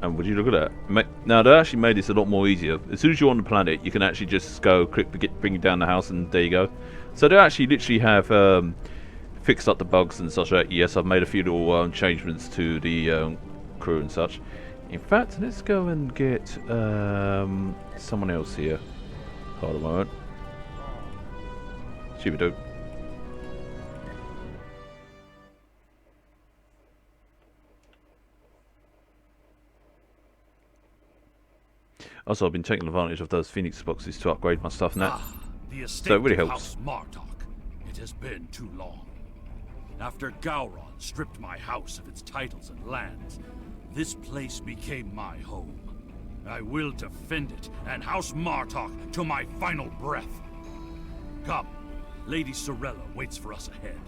And would you look at that? Now they actually made this a lot more easier. As soon as you're on the planet, you can actually just go click, bring you down the house, and there you go. So they actually literally have fixed up the bugs and such. Yes, I've made a few little changements to the crew and such. In fact, let's go and get someone else here. Hold on a moment. Shooby-doo. Also, I've been taking advantage of those Phoenix boxes to upgrade my stuff now. The estate So it really of helps. House Martok. It has been too long. After Gowron stripped my house of its titles and lands, this place became my home. I will defend it and House Martok to my final breath. Come, Lady Sorella waits for us ahead.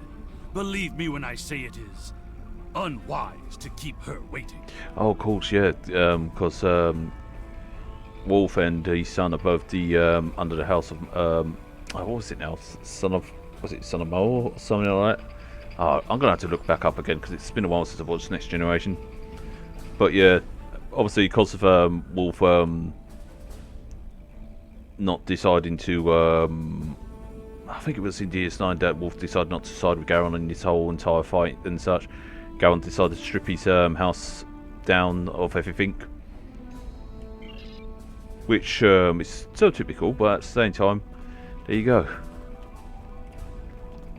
Believe me when I say it is unwise to keep her waiting. Oh, of course, yeah. Because Wolf and his son are both the under the house of what was it now? Son of Mo or something like that? Oh, I'm gonna have to look back up again because it's been a while since I watched Next Generation. But yeah, obviously because of Wolf not deciding to I think it was in DS9 that Wolf decided not to side with Gowron in this whole entire fight and such. Gowron decided to strip his house down of everything, which is so typical, but at the same time, there you go.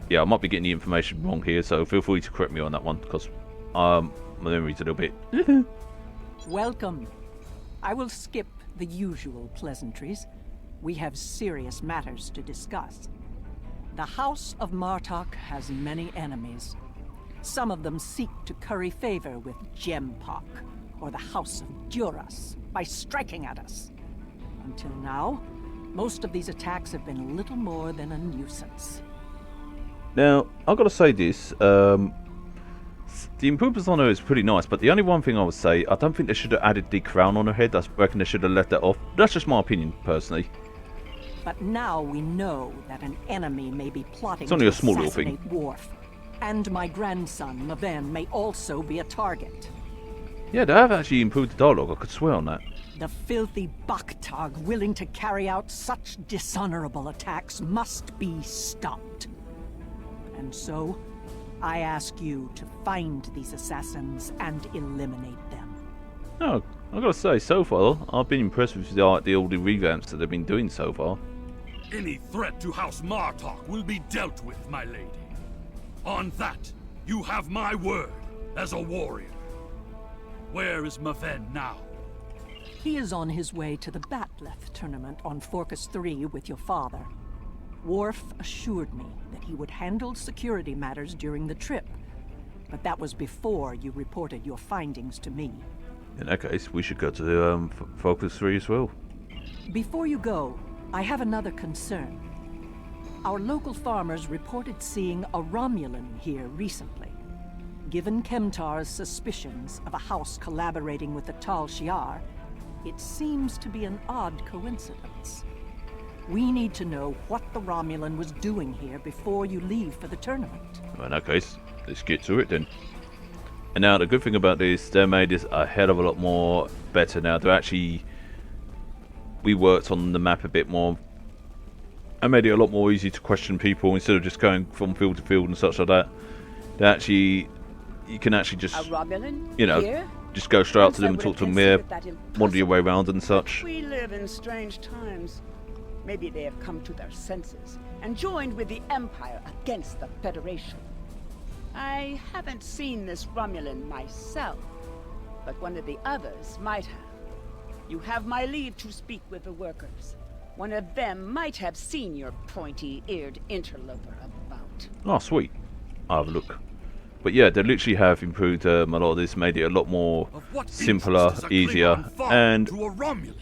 Yeah, I might be getting the information wrong here, so feel free to correct me on that one, because my memory's a little bit... Welcome. I will skip the usual pleasantries. We have serious matters to discuss. The House of Martok has many enemies. Some of them seek to curry favor with Gempok, or the House of Duras, by striking at us. Until now, most of these attacks have been little more than a nuisance. Now, I've got to say this, the improvements on her is pretty nice, but the only one thing I would say, I don't think they should have added the crown on her head. I reckon they should have left that off. That's just my opinion, personally. But now we know that an enemy may be plotting It's only to a small little thing. assassinate Worf. And my grandson, Maven, may also be a target. Yeah, they have actually improved the dialogue, I could swear on that. The filthy Baktag willing to carry out such dishonorable attacks must be stopped. And so, I ask you to find these assassins and eliminate them. No, I've got to say, so far, I've been impressed with the all the revamps that they've been doing so far. Any threat to House Martok will be dealt with, my lady. On that, you have my word as a warrior. Where is Maven now? He is on his way to the Batleth tournament on Forcus 3 with your father. Worf assured me that he would handle security matters during the trip, but that was before you reported your findings to me. In that case, we should go to the Focus 3 as well. Before you go, I have another concern. Our local farmers reported seeing a Romulan here recently. Given Kemtar's suspicions of a house collaborating with the Tal Shiar, it seems to be an odd coincidence. We need to know what the Romulan was doing here before you leave for the tournament. Well, in that case, let's get to it then. And now the good thing about this, they made this a hell of a lot more better now. They're actually... We worked on the map a bit more. And made it a lot more easy to question people instead of just going from field to field and such like that. They actually... You can actually just... You know, here? just go straight up to them and Once I talk to them would there. have considered that Wander your way impossible. around and such. We live in strange times. Maybe they have come to their senses and joined with the Empire against the Federation. I haven't seen this Romulan myself, but one of the others might have. You have my leave to speak with the workers. One of them might have seen your pointy-eared interloper about. Oh, sweet. I'll have a look. But yeah, they literally have improved a lot of this, made it a lot more Of what simpler, interest is a easier, Klingon farm and to a Romulan?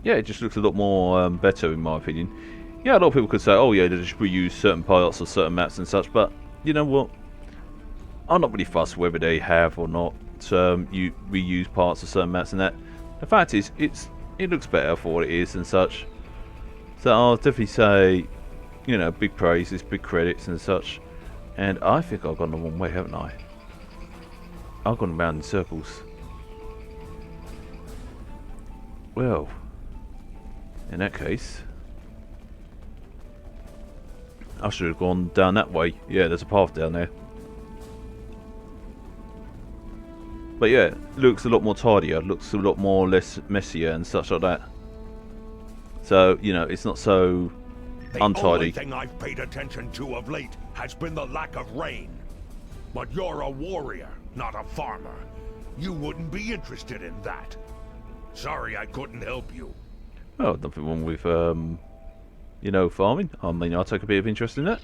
yeah, it just looks a lot more better in my opinion. Yeah, a lot of people could say, oh yeah, they just reuse certain parts of certain maps and such, but you know what? I'm not really fussed whether they have or not you reuse parts of certain maps and that. The fact is, it looks better for what it is and such. So I'll definitely say, you know, big praises, big credits and such. And I think I've gone the wrong way, haven't I? I've gone round in circles. Well, in that case, I should have gone down that way. Yeah, there's a path down there. But yeah, looks a lot more tidier, looks a lot more less messier and such like that. So, you know, it's not so untidy. The only thing I've paid attention to of late has been the lack of rain. But you're a warrior, not a farmer. You wouldn't be interested in that. Sorry I couldn't help you. Oh, nothing wrong with, you know, farming. I mean, I'll take a bit of interest in that.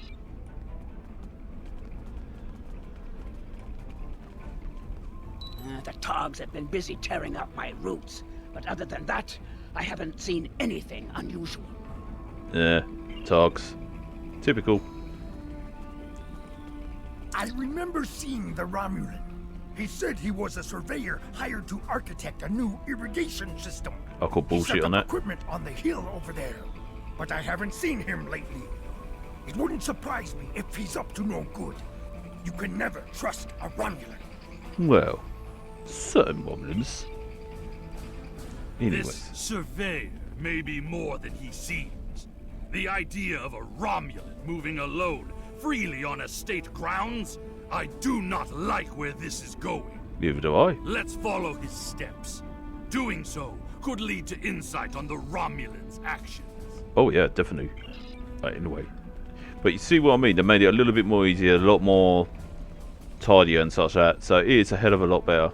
The Togs have been busy tearing up my roots. But other than that, I haven't seen anything unusual. Yeah, Togs. Typical. I remember seeing the Romulan. He said he was a surveyor hired to architect a new irrigation system. I'll call bullshit he set on up that. equipment on the hill over there, but I haven't seen him lately. It wouldn't surprise me if he's up to no good. You can never trust a Romulan. Well, certain Romulans. Anyways. This surveyor may be more than he seems. The idea of a Romulan moving alone freely on estate grounds? I do not like where this is going. Neither do I. Let's follow his steps. Doing so could lead to insight on the Romulans' actions. Oh yeah, definitely. Right, anyway. But you see what I mean? They made it a little bit more easier, a lot more tidier and such that. So it is a hell of a lot better.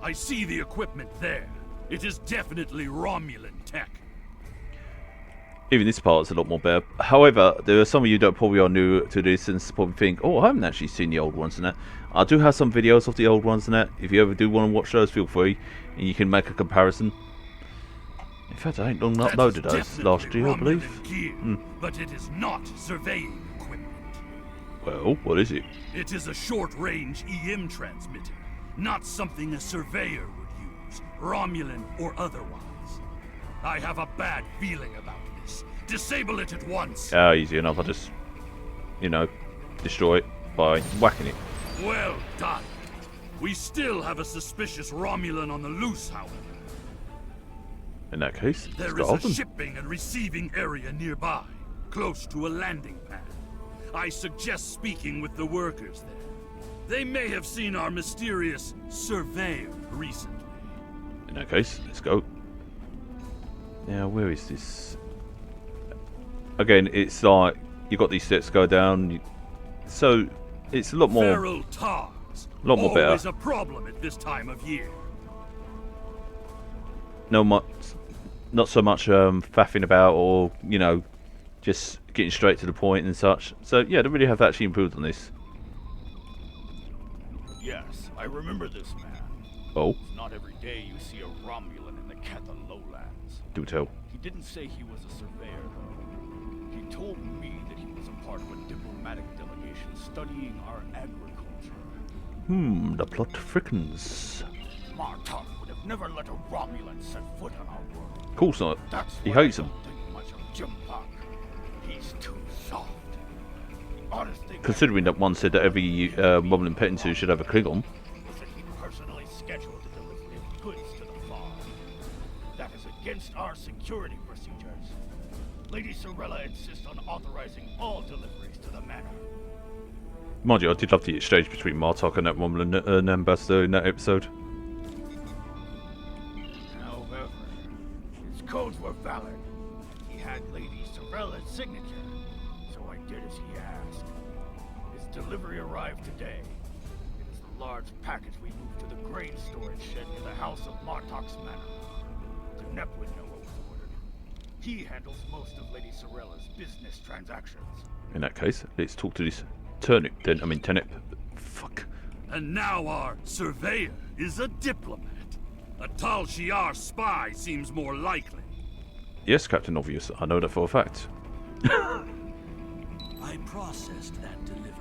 I see the equipment there. It is definitely Romulan tech. Even this part's a lot more better. However, there are some of you that probably are new to this and probably think, oh, I haven't actually seen the old ones and that. I do have some videos of the old ones and that. If you ever do want to watch those, feel free. And you can make a comparison. In fact, I ain't long That is uploaded those last definitely year, I Romulan believe. gear, but it is not surveying equipment. Well, what is it? It is a short-range EM transmitter, not something a surveyor would use, Romulan or otherwise. I have a bad feeling about this. Disable it at once. Ah, easy enough. I just, you know, destroy it by whacking it. Well done. We still have a suspicious Romulan on the loose, however. In that case, There let's is go a off them. shipping and receiving area nearby, close to a landing pad. I suggest speaking with the workers there. They may have seen our mysterious surveyor recently. In that case, let's go. Now, where is this? Again, it's like you got these steps go down, so it's a lot more. Feral Togs. Lot more better. Always a problem at this time of year. No much, not so much faffing about or you know, just getting straight to the point and such. So yeah, they really have actually improved on this. Yes, I remember this man. Oh, It's not every day you see a Romulan in the Ketha lowlands. do tell. He didn't say he was a surveyor, though. He told me that he was a part of a diplomatic delegation studying our agriculture. The plot thickens. Martok would have never let a Romulan set foot on our world. Of course not. That's He why hates I him. don't think much of Jim Park. He's too soft. The honest thing Considering that one said that every Romulan petting zoo should have a Klingon. was that he personally scheduled the delivery of goods to the farm. That is against our security procedures. Lady Sorella insists on authorizing all deliveries to the manor. Mind you, I did love the exchange between Martok and that Romulan ambassador in that episode. However, his codes were valid. He had Lady Sorella's signature, so I did as he asked. His delivery arrived today. It is the large package we moved to the grain storage shed near the house of Martok's manor. Tenep would know what was ordered. He handles most of Lady Sorella's business transactions. In that case, let's talk to this turnip then. I mean, Tenep. Fuck. And now our surveyor is a diplomat. A Tal Shiar spy seems more likely. Yes, Captain Obvious. I know that for a fact. I processed that delivery.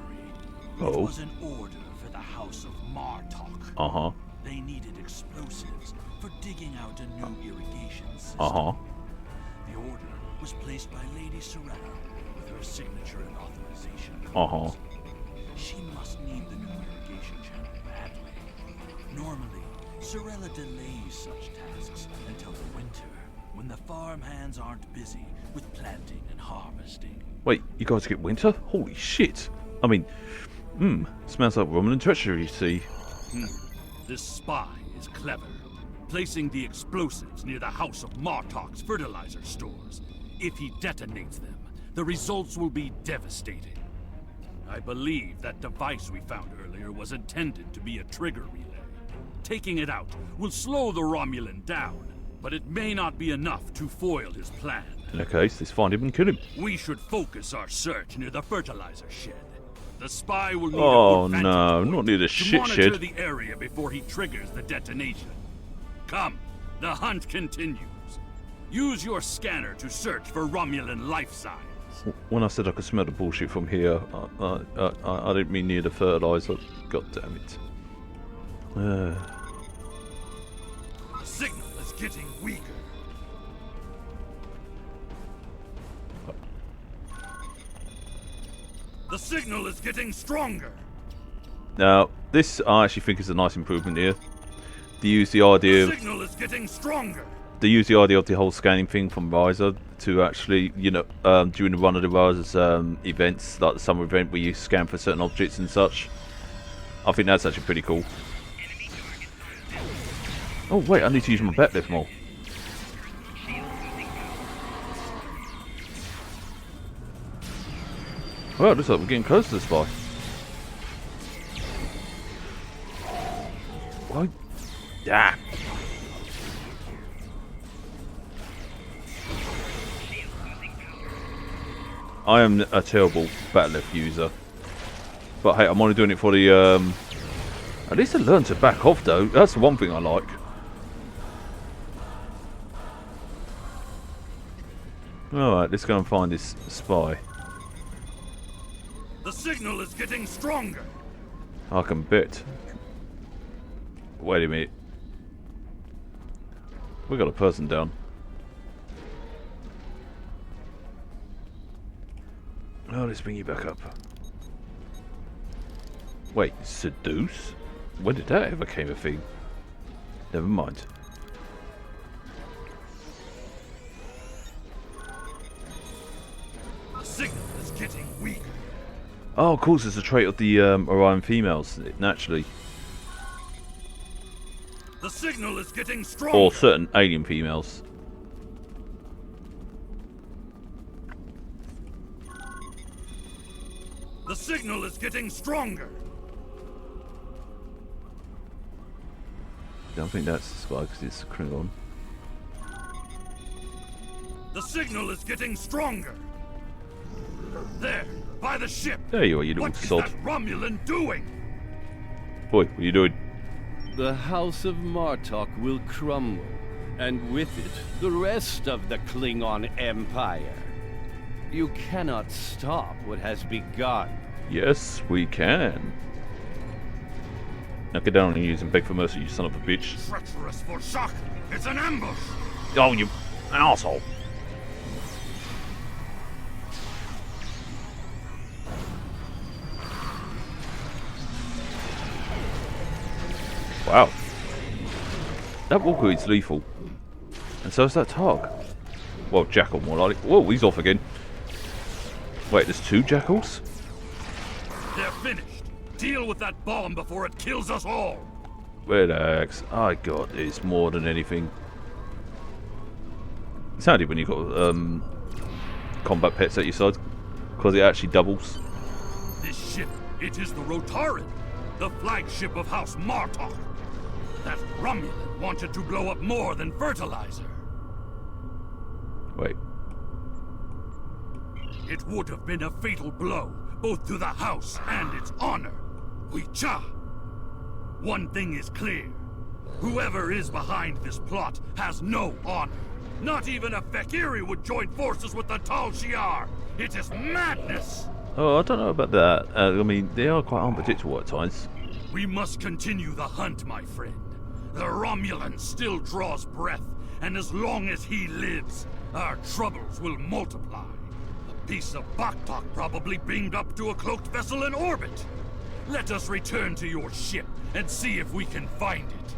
It Oh. was an order for the House of Martok. Uh-huh. They needed explosives for digging out a new irrigation system. Uh-huh. The order was placed by Lady Sorella with her signature and authorization codes. Uh-huh. She must need the new irrigation channel badly. Normally, Sorella delays such tasks until the winter, when the farm hands aren't busy with planting and harvesting. Wait, you guys get winter? Holy shit! I mean, smells like Romulan treachery, you see. This spy is clever, placing the explosives near the House of Martok's fertilizer stores. If he detonates them, the results will be devastating. I believe that device we found earlier was intended to be a trigger relay. Taking it out will slow the Romulan down, but it may not be enough to foil his plan. In that case, let's find him and kill him. We should focus our search near the fertilizer shed. The spy will need Oh a good no, vantage point not near the to shit monitor shed. the area before he triggers the detonation. Come, the hunt continues. Use your scanner to search for Romulan life signs. When I said I could smell the bullshit from here, I didn't mean near the fertilizer. God damn it. The signal is getting weaker. The signal is getting stronger. Now, this I actually think is a nice improvement here. They use the The idea signal is getting stronger. they use the idea of the whole scanning thing from Riser to actually, you know, during the run of the Riser's events, like the summer event where you scan for certain objects and such. I think that's actually pretty cool. Oh wait, I need to use my bat lift more. Well, looks like we're getting close to the spy. Why? Ah. I am a terrible bat'lift user, but hey, I'm only doing it for the. At least I learned to back off, though. That's the one thing I like. All right, let's go and find this spy. The signal is getting stronger. I can bet. Wait a minute. We got a person down. Oh, let's bring you back up. Wait, seduce? When did that ever came a thing? Never mind. The signal is getting weaker. Oh, of course, it's a trait of the Orion females, naturally. The signal is getting stronger. Or certain alien females. The signal is getting stronger. I don't think that's the spy because it's Klingon. The signal is getting stronger. There, by the ship. There you are, you little What is sod. that Romulan doing? Boy, what are you doing? The House of Martok will crumble, and with it, the rest of the Klingon Empire. You cannot stop what has begun. Yes, we can. Now get down on your knees and beg for mercy, you son of a bitch. Treacherous for shock. It's an ambush. Oh, you asshole. Wow. That walker is lethal. And so is that Targ. Well, Jackal more likely. Whoa, he's off again. Wait, there's two Jackals? They're finished. Deal with that bomb before it kills us all. Relax. I got this more than anything. It's handy when you've got combat pets at your side, because it actually doubles. This ship, it is the Rotaran, the flagship of House Martok. That Romulan wanted to blow up more than fertilizer. Wait. It would have been a fatal blow, both to the house and its honor. Huicha. One thing is clear. Whoever is behind this plot has no honor. Not even a Fekiri would join forces with the Tal Shiar. It is madness. Oh, I don't know about that. I mean, they are quite unpredictable at times. We must continue the hunt, my friend. The Romulan still draws breath, and as long as he lives, our troubles will multiply. A piece of Baktok probably beamed up to a cloaked vessel in orbit. Let us return to your ship and see if we can find it.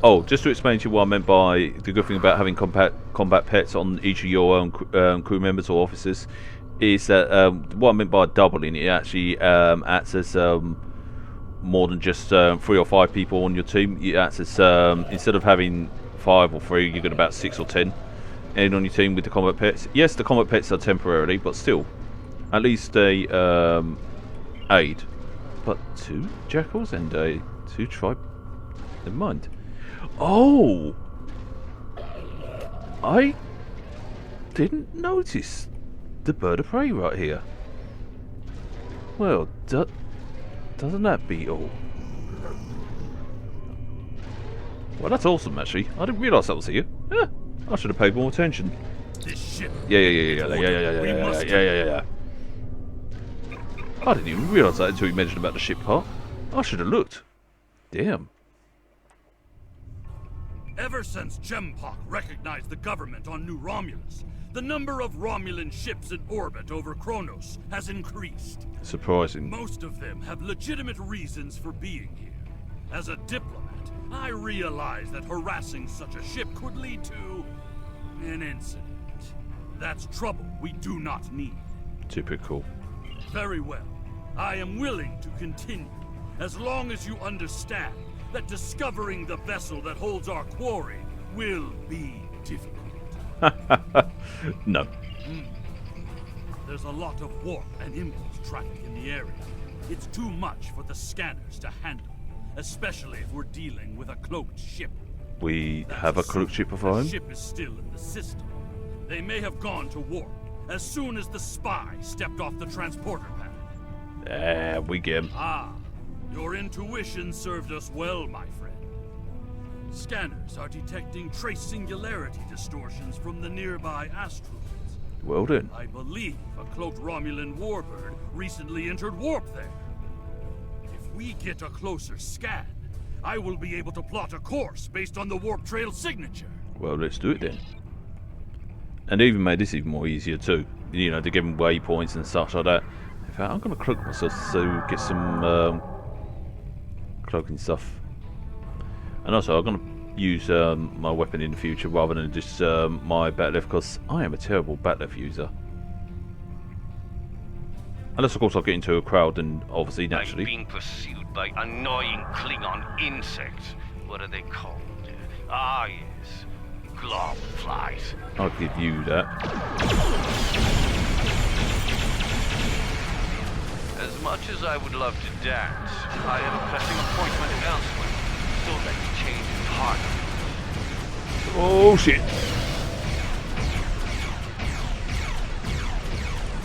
Oh, just to explain to you what I meant by the good thing about having combat pets on each of your own crew members or officers is that what I meant by doubling it actually acts as more than just 3 or 5 people on your team. It acts as instead of having 5 or 3, you got about 6 or 10 in on your team with the combat pets. Yes, the combat pets are temporarily, but still, at least they aid. But 2 jackals and 2 tribe. Never mind. Oh, I didn't notice the bird of prey right here. Well, doesn't that beat all? Well, that's awesome, actually. I didn't realise that was here. Yeah, I should have paid more attention. This ship. Yeah. I didn't even realise that until you mentioned about the ship part. I should have looked. Damn. Ever since Gempok recognized the government on New Romulus, the number of Romulan ships in orbit over Kronos has increased. Surprising. Most of them have legitimate reasons for being here. As a diplomat, I realize that harassing such a ship could lead to an incident. That's trouble we do not need. Typical. Very well. I am willing to continue, as long as you understand that discovering the vessel that holds our quarry will be difficult. No. There's a lot of warp and impulse traffic in the area. It's too much for the scanners to handle, especially if we're dealing with a cloaked ship. We have a cloaked ship of our own. The ship is still in the system. They may have gone to warp as soon as the spy stepped off the transporter pad. We get him. Ah, your intuition served us well, my friend. Scanners are detecting trace singularity distortions from the nearby asteroids. Well then. I believe a cloaked Romulan warbird recently entered warp there. If we get a closer scan, I will be able to plot a course based on the warp trail signature. Well, let's do it then. And they even made this even more easier too. You know, to give them waypoints and stuff like that. In fact, I'm going to cloak myself to get some cloaking stuff. And also, I'm going to use my weapon in the future rather than just my bat'leth, because I am a terrible bat'leth user. Unless, of course, I'll get into a crowd, and obviously, naturally. I'm being pursued by annoying Klingon insects. What are they called? Ah, yes. Glob flies. I'll give you that. As much as I would love to dance, I have a pressing appointment elsewhere. So let's change it harder. Oh shit!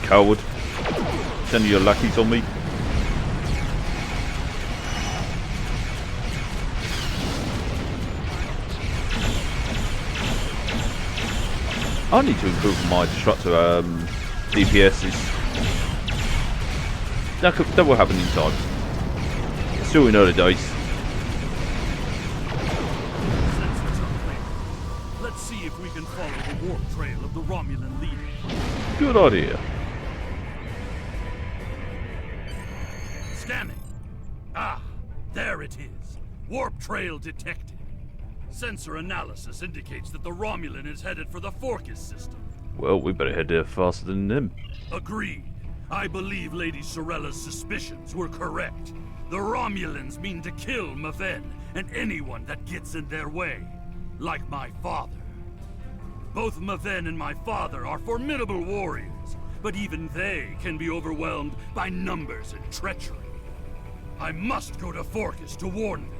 Coward. Sending your lackeys on me. I need to improve my destructor DPSs. That will happen in time. Still in early days. Sensors are clear. Let's see if we can follow the warp trail of the Romulan leader. Good idea. Scanning. Ah, there it is. Warp trail detected. Sensor analysis indicates that the Romulan is headed for the Forcus system. Well, we better head there faster than them. Agreed. I believe Lady Sorella's suspicions were correct. The Romulans mean to kill Maven and anyone that gets in their way. Like my father. Both Maven and my father are formidable warriors, but even they can be overwhelmed by numbers and treachery. I must go to Forcus to warn them.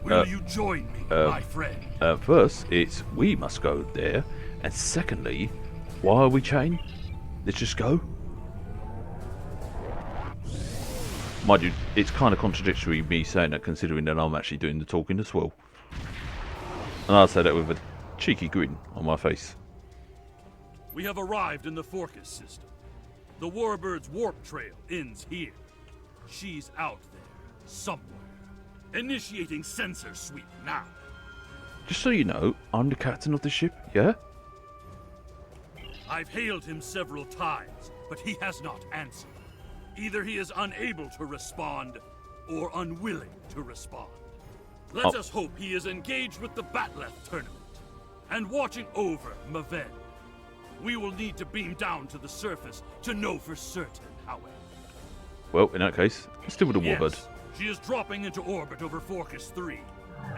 Will you join me, my friend? First, it's we must go there, and secondly, why are we chained? Let's just go. Mind you, it's kind of contradictory me saying that, considering that I'm actually doing the talking as well. And I'll say that with a cheeky grin on my face. We have arrived in the Forcus system. The Warbird's warp trail ends here. She's out there, somewhere. Initiating sensor sweep now. Just so you know, I'm the captain of the ship, yeah? I've hailed him several times, but he has not answered. Either he is unable to respond, or unwilling to respond. Let us hope he is engaged with the Batleth tournament and watching over Maven. We will need to beam down to the surface to know for certain, however. Well, in that case, still with the Warbird. Yes, she is dropping into orbit over Forcus 3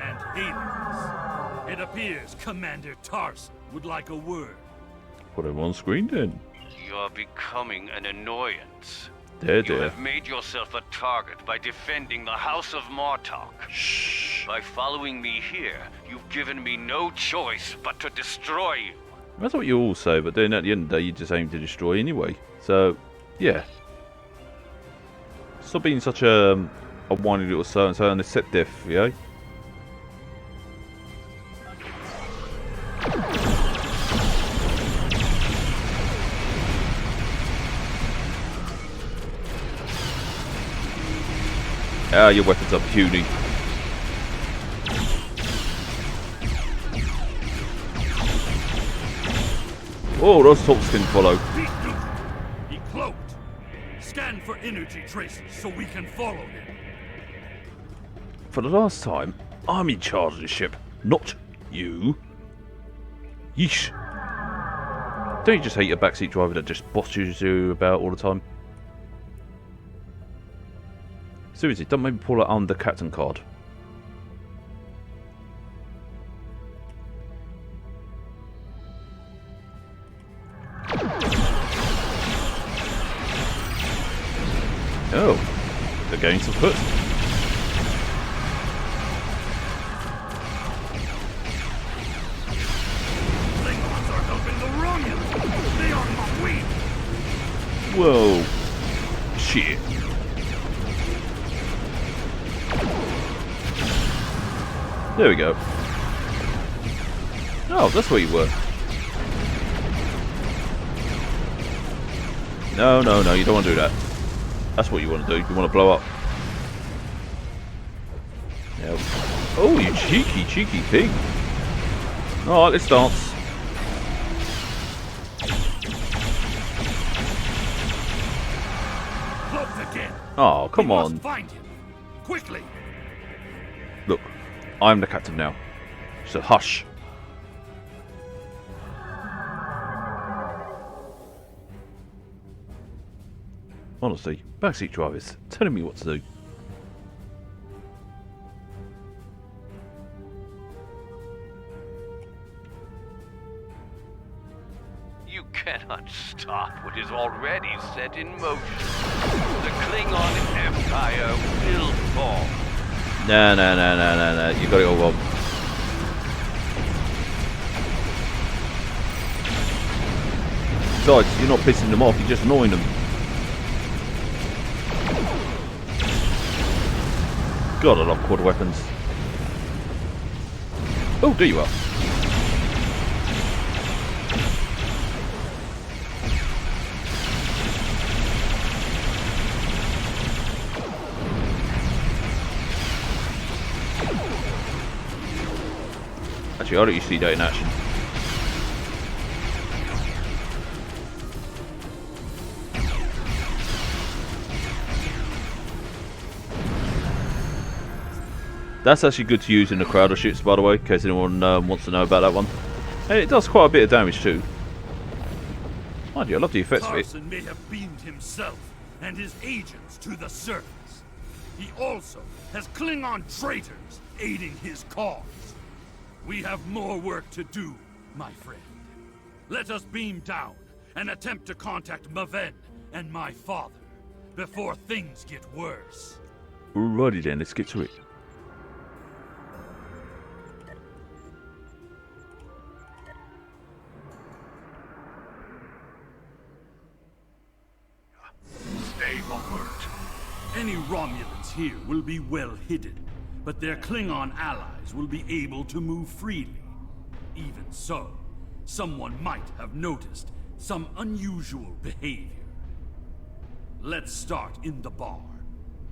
and Hades. It appears Commander Tarson would like a word. Put him on screen then. You're becoming an annoyance. There, You there. have made yourself a target by defending the House of Martok. Shh. By following me here, you've given me no choice but to destroy you. That's what you all say, but then at the end of the day, you just aim to destroy anyway. So, yeah. Stop being such a whiny little so-and-so and accept death, yeah? Ah, your weapons are puny. Oh, those talks can follow. He cloaked. Scan for energy traces so we can follow him. For the last time, I'm in charge of the ship, not you. Yeesh. Don't you just hate a backseat driver that just bosses you about all the time? Seriously, don't make me pull out the captain card. Oh, they're going some foot. Klingons are helping the Romulans. They are my weak. Whoa. Shit. There we go. Oh, that's where you were. No, no, no, you don't want to do that. That's what you want to do. You want to blow up. Yeah. Oh, you cheeky, cheeky pig. Alright, let's dance. Cloaked again. Oh, come We on. must find him. Quickly. Look, I'm the captain now. So hush. Honestly, backseat drivers telling me what to do. You cannot stop what is already set in motion. The Klingon Empire will fall. Nah, nah, nah, nah, nah, nah. You got it all wrong. Besides, you're not pissing them off, you're just annoying them. God, I love quad weapons. Oh, there you are. Actually, I'll let you see that in action. That's actually good to use in the Crowder ships, by the way, in case anyone wants to know about that one. And it does quite a bit of damage too. Mind you, I love the effects of it. Tarson may have beamed himself and his agents to the surface. He also has Klingon traitors aiding his cause. We have more work to do, my friend. Let us beam down and attempt to contact Maven and my father before things get worse. Alrighty then, let's get to it. Stay alert. Any Romulans here will be well hidden, but their Klingon allies will be able to move freely. Even so, someone might have noticed some unusual behavior. Let's start in the bar.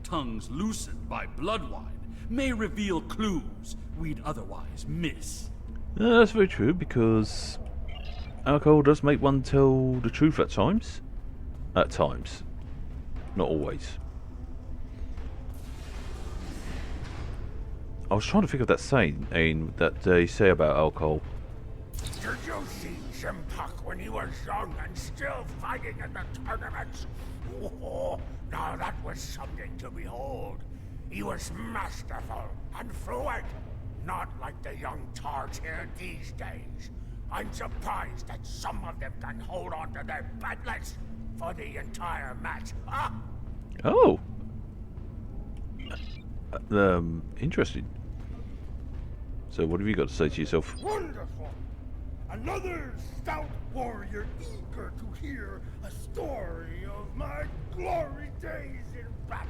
Tongues loosened by blood wine may reveal clues we'd otherwise miss. That's very true, because alcohol does make one tell the truth at times. At times. Not always. I was trying to think of that saying that they say about alcohol. Did you see Jimpuck when he was young and still fighting in the tournaments? Oh, now that was something to behold. He was masterful and fluent, not like the young tards here these days. I'm surprised that some of them can hold on to their batlets for the entire match. Ah! Oh. Interesting. So what have you got to say to yourself? Wonderful! Another stout warrior eager to hear a story of my glory days in battle.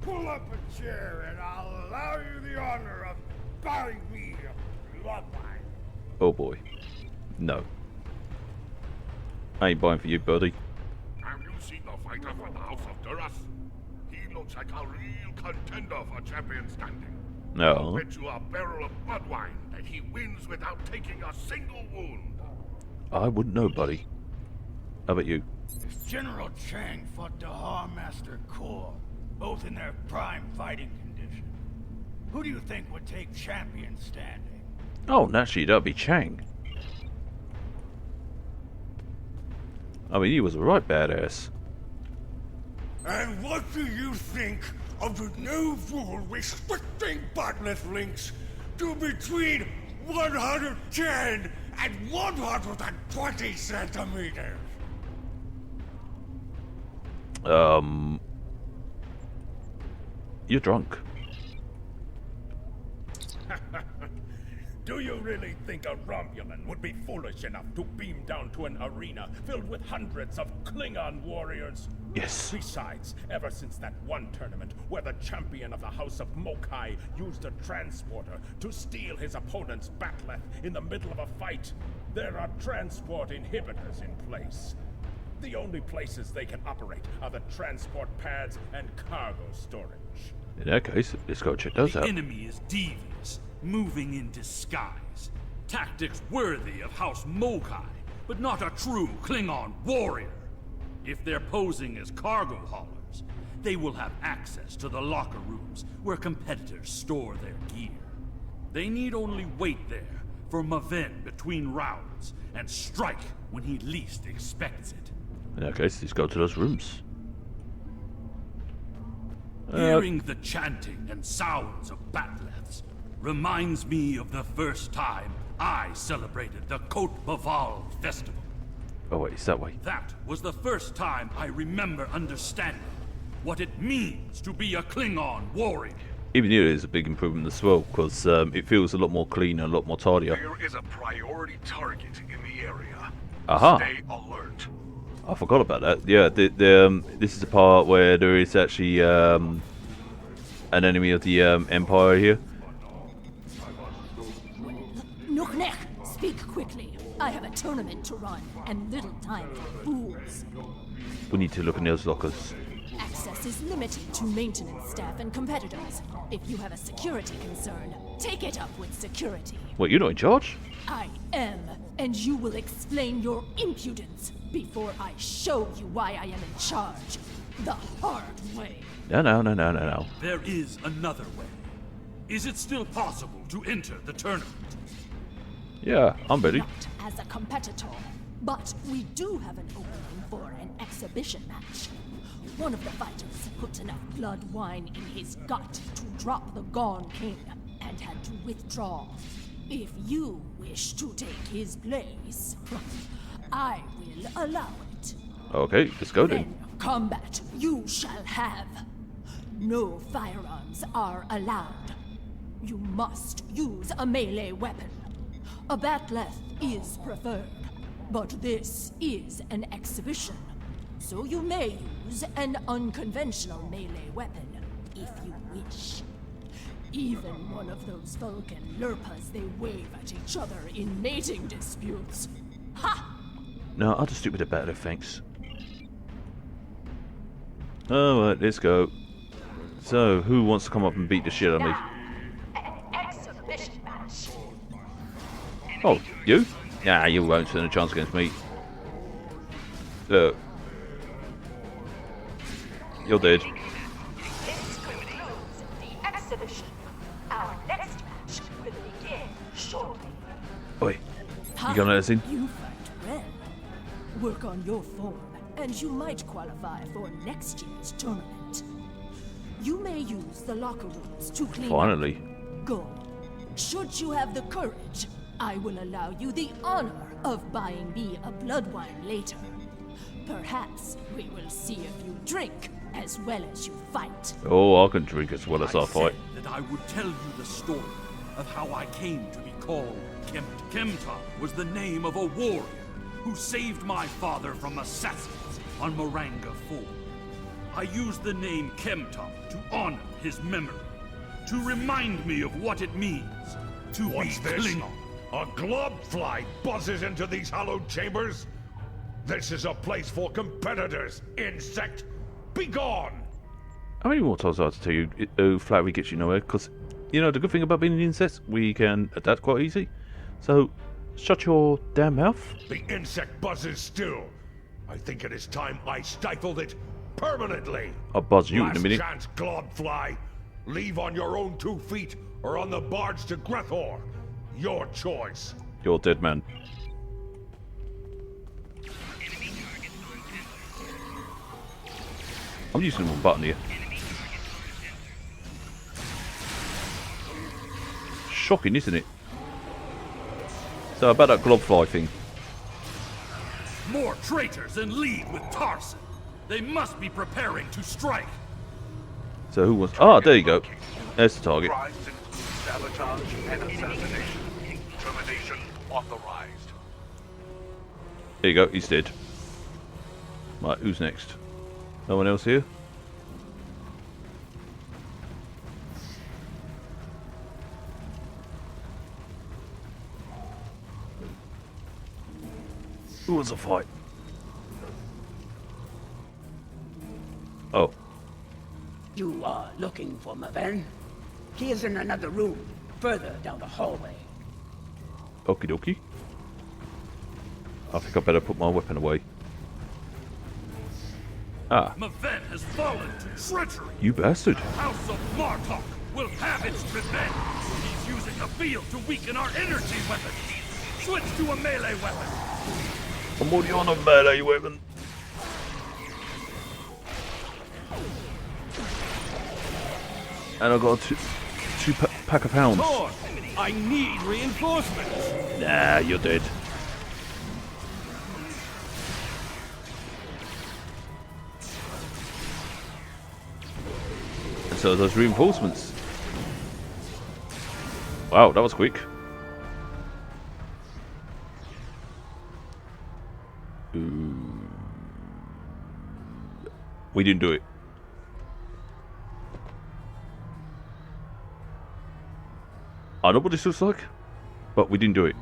Pull up a chair and I'll allow you the honor of buying me a bloodline. Oh boy. No. I ain't buying for you, buddy. Have you seen the fighter from the House of Duras? He looks like a real contender for champion standing. I'll No. bet you a barrel of blood wine that he wins without taking a single wound. I wouldn't know, buddy. How about you? General Chang fought Dahar Master Kor, both in their prime fighting condition. Who do you think would take champion standing? Oh, naturally, that'd be Chang. I mean, he was a right badass. And what do you think of the new rule restricting bottomless links to between 110 and 120 centimeters? You're drunk. Do you really think a Romulan would be foolish enough to beam down to an arena filled with hundreds of Klingon warriors? Yes. Besides, ever since that one tournament where the champion of the House of Mokai used a transporter to steal his opponent's bat'leth in the middle of a fight, there are transport inhibitors in place. The only places they can operate are the transport pads and cargo storage. In that case, let's go check those The out. enemy is devious, moving in disguise. Tactics worthy of House Mokai, but not a true Klingon warrior. If they're posing as cargo haulers, they will have access to the locker rooms where competitors store their gear. They need only wait there for Maven between rounds and strike when he least expects it. In that case, let's go to those rooms. Hearing the chanting and sounds of bat'leths reminds me of the first time I celebrated the Cote Baval festival. Oh wait, it's that way. That was the first time I remember understanding what it means to be a Klingon warrior. Even here is a big improvement as well, because it feels a lot more clean and a lot more tidier. There is a priority target in the area. Aha. Stay alert. I forgot about that. Yeah, this is the part where there is actually an enemy of the Empire here. Nuknek, speak quickly. I have a tournament to run, and little time for fools. We need to look in those lockers. Access is limited to maintenance staff and competitors. If you have a security concern, take it up with security. Wait, you're not in charge? I am, and you will explain your impudence before I show you why I am in charge. The hard way. No. There is another way. Is it still possible to enter the tournament? Yeah, I'm ready. Not as a competitor, but we do have an opening for an exhibition match. One of the fighters put enough blood wine in his gut to drop the Gaunt King and had to withdraw. If you wish to take his place, I will allow it. Okay, let's go then. Then combat you shall have. No firearms are allowed. You must use a melee weapon. A bat'leth is preferred, but this is an exhibition, so you may use an unconventional melee weapon if you wish. Even one of those Vulcan lurpas they wave at each other in mating disputes. Ha! No, I'll just stick with the better, thanks. Alright, let's go. So, who wants to come up and beat the shit out of me? Exhibition match. Oh, you? Nah, you won't stand a chance against me. Look. You're dead. This concludes the exhibition. Oi, you gonna let us in? You fight well. Work on your form, and you might qualify for next year's tournament. You may use the locker rooms to clean Finally. up. Go. Should you have the courage, I will allow you the honor of buying me a blood wine later. Perhaps we will see if you drink as well as you fight. Oh, I can drink as well as I I fight. said that I would tell you the story of how I came to be called Kemta. Kemta was the name of a warrior who saved my father from assassins on Moranga Ford. I used the name Kemta to honor his memory, to remind me of what it means to What's be this? Klingon. A globfly buzzes into these hallowed chambers? This is a place for competitors, insect! Be gone! How many more times do I have to tell you, flattery gets you nowhere? Because, you know, the good thing about being an insect, we can adapt quite easy. So, shut your damn mouth. The insect buzzes still. I think it is time I stifled it permanently. I'll buzz you in a Last minute. chance, globfly. Leave on your own 2 feet or on the barge to Grethor. Your choice. You're dead, man. I'm using one button here. Shocking, isn't it? So about that globfly thing. More traitors in league with Tarson. They must be preparing to strike. So who was? Ah, there you go. There's the target. Crimes include sabotage and assassination. Termination authorized. There you go. He's dead. Right, who's next? No one else here? Who wants a fight? Oh. You are looking for Maven? He is in another room, further down the hallway. Okie dokie. I think I better put my weapon away. Ah, Maven has fallen to treachery. you bastard. House of Martok will have its revenge. He's using the field to weaken our energy weapons. Switch to a melee weapon. I'm already on a melee weapon. And I got a two pack of hounds. Thor, I need reinforcements. Nah, you're dead. And so those reinforcements. Wow, that was quick. Ooh. We didn't do it. I know what this looks like, but we didn't do it.